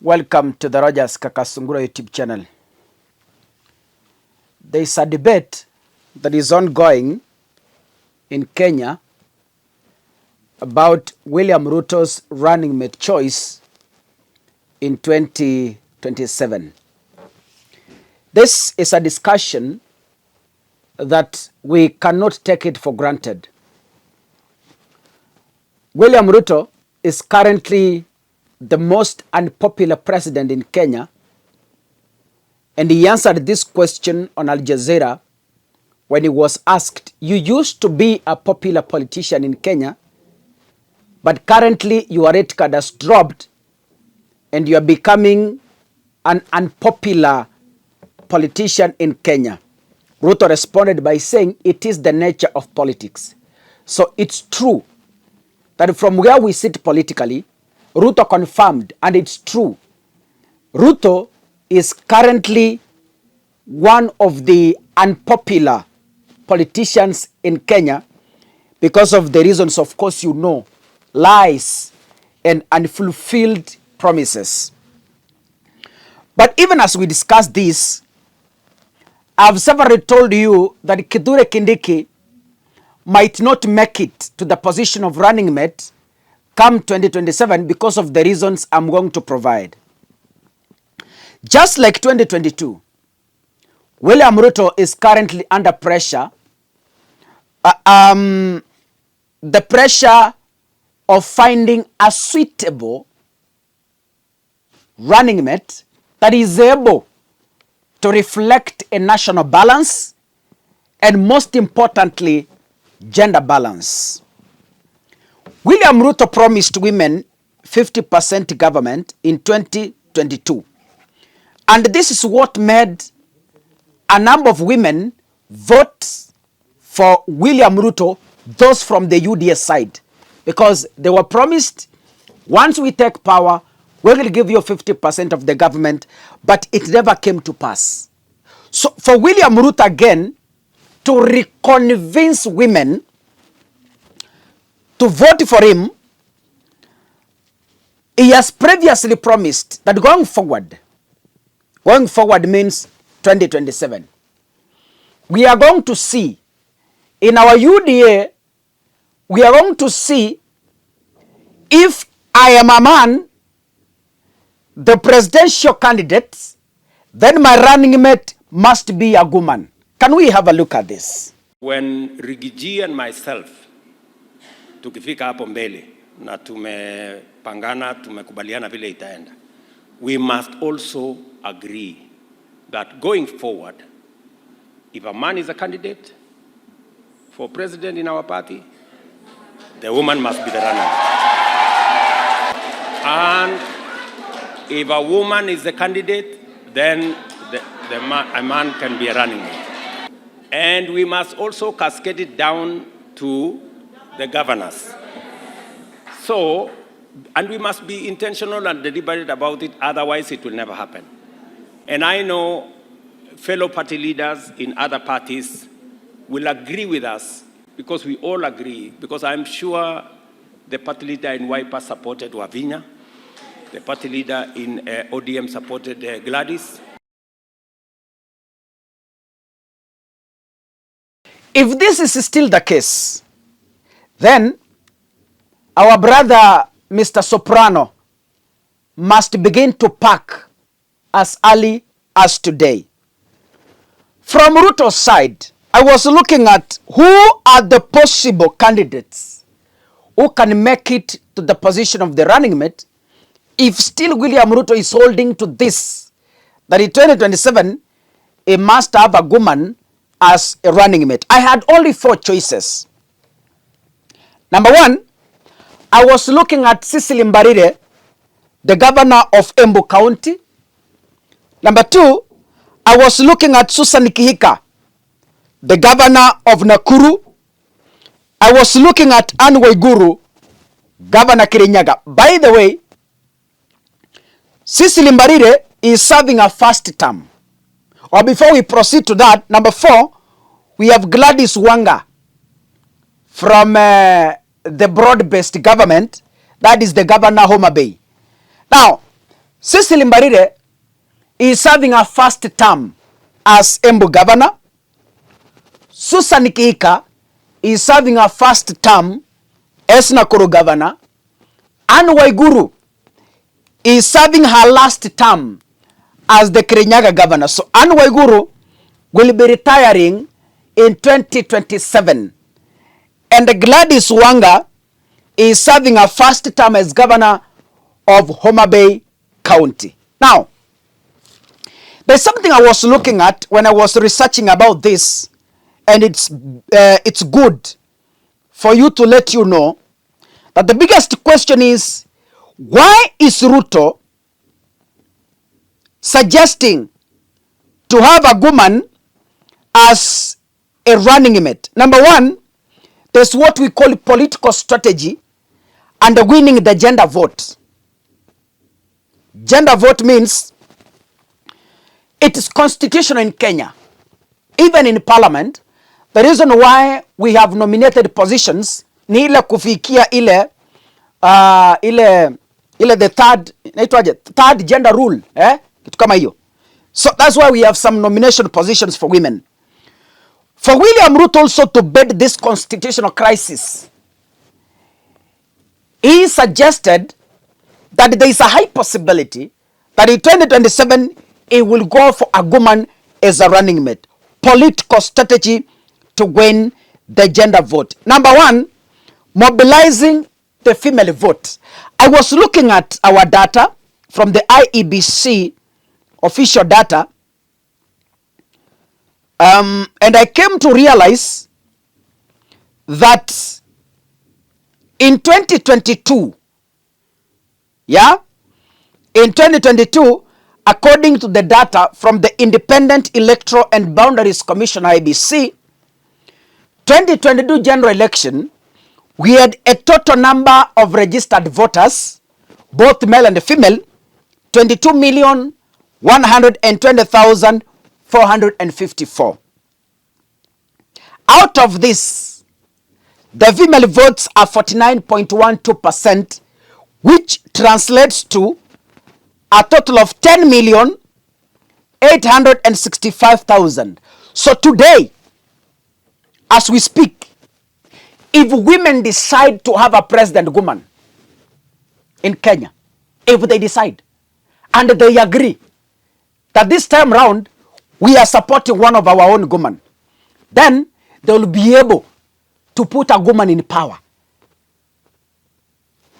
Welcome to the Rogers Kakasungura YouTube channel. There is a debate that is ongoing in Kenya about William Ruto's running mate choice in 2027. This is a discussion that we cannot take it for granted. William Ruto is currently the most unpopular president in Kenya, and he answered this question on Al Jazeera when he was asked, "You used to be a popular politician in Kenya, but currently your rate card has dropped and you are becoming an unpopular politician in Kenya." Ruto responded by saying, "It is the nature of politics." So it's true that from where we sit politically, Ruto confirmed, and it's true, Ruto is currently one of the unpopular politicians in Kenya because of the reasons, of course, you know, lies and unfulfilled promises. But even as we discuss this, I've severally told you that Kindiki might not make it to the position of running mate come 2027 because of the reasons I'm going to provide. Just like 2022, William Ruto is currently under pressure. The pressure of finding a suitable running mate that is able to reflect a national balance and, most importantly, gender balance. William Ruto promised women 50% government in 2022. And this is what made a number of women vote for William Ruto, those from the UDA side, because they were promised, once we take power, we will give you 50% of the government, but it never came to pass. So for William Ruto again to reconvince women to vote for him, he has previously promised that going forward means 2027, we are going to see in our UDA, we are going to see if I am a man, the presidential candidate, then my running mate must be a woman. Can we have a look at this? When Rigiji and myself tukifika hapo mbele na tumepangana, tumekubaliana vile itaenda, we must also agree that going forward, if a man is a candidate for president in our party, the woman must be the runner. And if a woman is the candidate, then a man can be a running mate. And we must also cascade it down to the governors. So, and we must be intentional and deliberate about it, otherwise it will never happen. And I know fellow party leaders in other parties will agree with us, because we all agree, because I'm sure the party leader in Wiper supported Wavinya, the party leader in ODM supported Gladys. If this is still the case, then our brother Mr. Soprano must begin to pack as early as today. From Ruto's side, I was looking at who are the possible candidates who can make it to the position of the running mate if still William Ruto is holding to this, that in 2027, he must have a woman as a running mate. I had only 4 choices. Number 1, I was looking at Cecily Mbarire, the governor of Embu County. Number 2, I was looking at Susan Kihika, the governor of Nakuru. I was looking at Anne Waiguru, Governor Kirinyaga. By the way, Cecily Mbarire is serving a first term. Or before we proceed to that, number 4, we have Gladys Wanga from the broad-based government, that is the governor Homa Bay. Now, Cecily Mbarire is serving her first term as Embu governor. Susan Kihika is serving her first term as Nakuru governor. Anne Waiguru is serving her last term as the Kirinyaga governor. So Anne Waiguru will be retiring in 2027. And Gladys Wanga is serving her first term as governor of Homa Bay County. Now, there's something I was looking at when I was researching about this, and it's good for you to let you know that the biggest question is, why is Ruto suggesting to have a woman as a running mate? Number one, there's what we call political strategy and winning the gender vote. Gender vote means it is constitutional in Kenya, even in parliament. The reason why we have nominated positions ni ile kufikia ile the third gender rule, kitu kama hiyo. So that's why we have some nomination positions for women. For William Ruto also to bed this constitutional crisis, he suggested that there is a high possibility that in 2027 he will go for a woman as a running mate. Political strategy to win the gender vote. Number one, mobilizing the female vote. I was looking at our data from the IEBC official data, and I came to realize that in 2022, in 2022, according to the data from the Independent Electoral and Boundaries Commission, IEBC, 2022 general election, we had a total number of registered voters, both male and female, 22,120,454. Out of this, the female votes are 49.12%, which translates to a total of 10,865,000. So today, as we speak, if women decide to have a president woman in Kenya, if they decide and they agree that this time round we are supporting one of our own women, then they will be able to put a woman in power.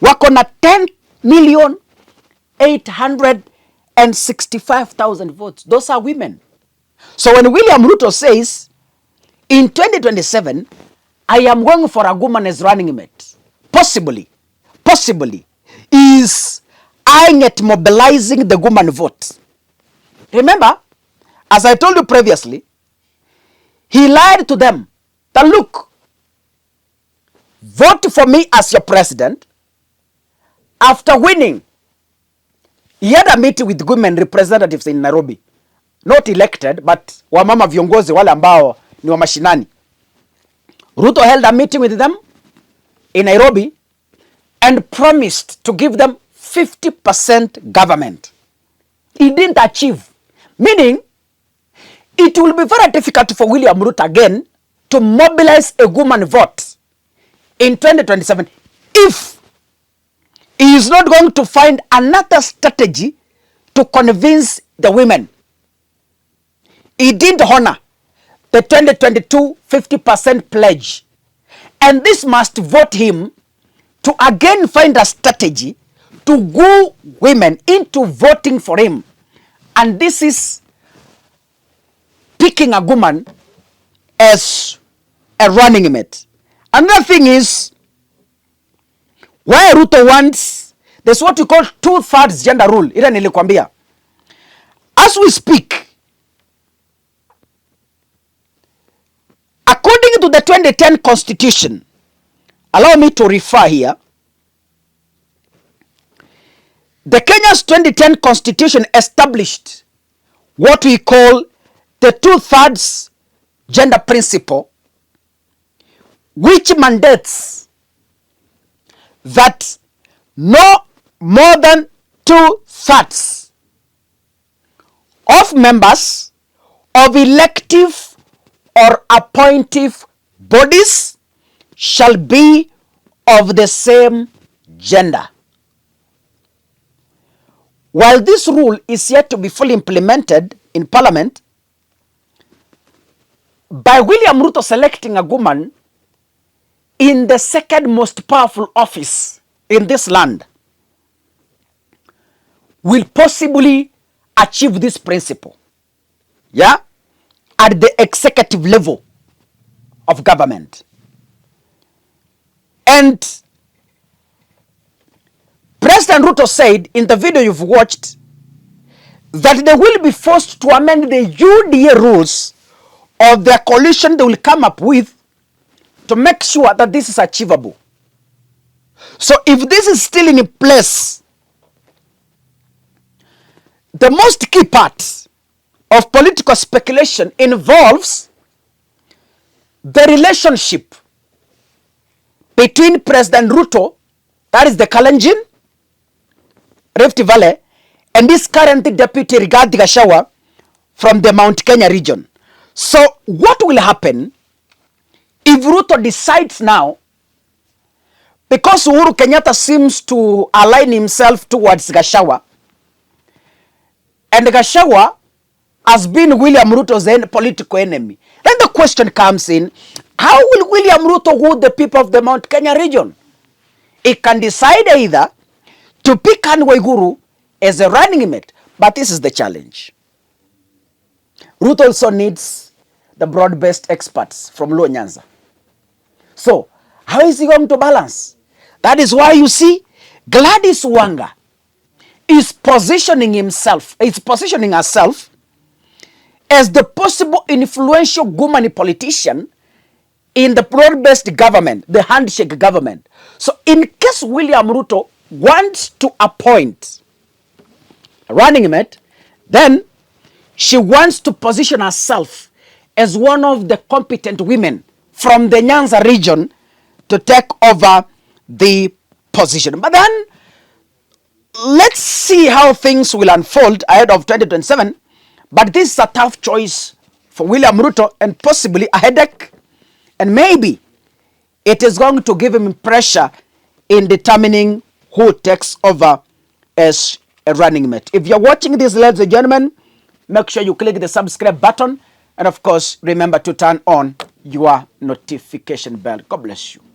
Wako na 10,865,000 votes. Those are women. So when William Ruto says, in 2027, I am going for a woman as running mate, possibly, is eyeing at mobilizing the woman vote. Remember, as I told you previously, he lied to them that, look, vote for me as your president. After winning, he had a meeting with women representatives in Nairobi. Not elected, but wamama viongozi wale ambao ni wa mashinani. Ruto held a meeting with them in Nairobi and promised to give them 50% government. He didn't achieve. Meaning, it will be very difficult for William Ruto again to mobilize a woman vote in 2027 if he is not going to find another strategy to convince the women. He didn't honor the 2022 50% pledge. And this must vote him to again find a strategy to woo women into voting for him. And this is picking a woman as a running mate. Another thing is, why Ruto wants, there's what we call 2/3 gender rule. Ila nilikwambia. As we speak, according to the 2010 Constitution, allow me to refer here, the Kenya's 2010 Constitution established what we call the 2/3 gender principle, which mandates that no more than 2/3 of members of elective or appointive bodies shall be of the same gender. While this rule is yet to be fully implemented in Parliament, by William Ruto selecting a woman in the second most powerful office in this land, will possibly achieve this principle, yeah, at the executive level of government. And President Ruto said in the video you've watched that they will be forced to amend the UDA rules of the coalition they will come up with to make sure that this is achievable. So if this is still in place, the most key part of political speculation involves the relationship between President Ruto, that is the Kalenjin, Rift Valley, and this current deputy Rigathi Gachagua from the Mount Kenya region. So what will happen if Ruto decides now, because Uhuru Kenyatta seems to align himself towards Gachagua, and Gachagua has been William Ruto's political enemy, then the question comes in, how will William Ruto hold the people of the Mount Kenya region? He can decide either to pick Anne Waiguru as a running mate, but this is the challenge. Ruto also needs the broad-based experts from Luo Nyanza. So, how is he going to balance? That is why you see Gladys Wanga is positioning herself as the possible influential woman politician in the broad-based government, the handshake government. So in case William Ruto wants to appoint a running mate, then she wants to position herself as one of the competent women from the Nyanza region to take over the position. But then, let's see how things will unfold ahead of 2027. But this is a tough choice for William Ruto and possibly a headache. And maybe it is going to give him pressure in determining who takes over as a running mate. If you're watching this, ladies and gentlemen, make sure you click the subscribe button. And of course, remember to turn on your notification bell. God bless you.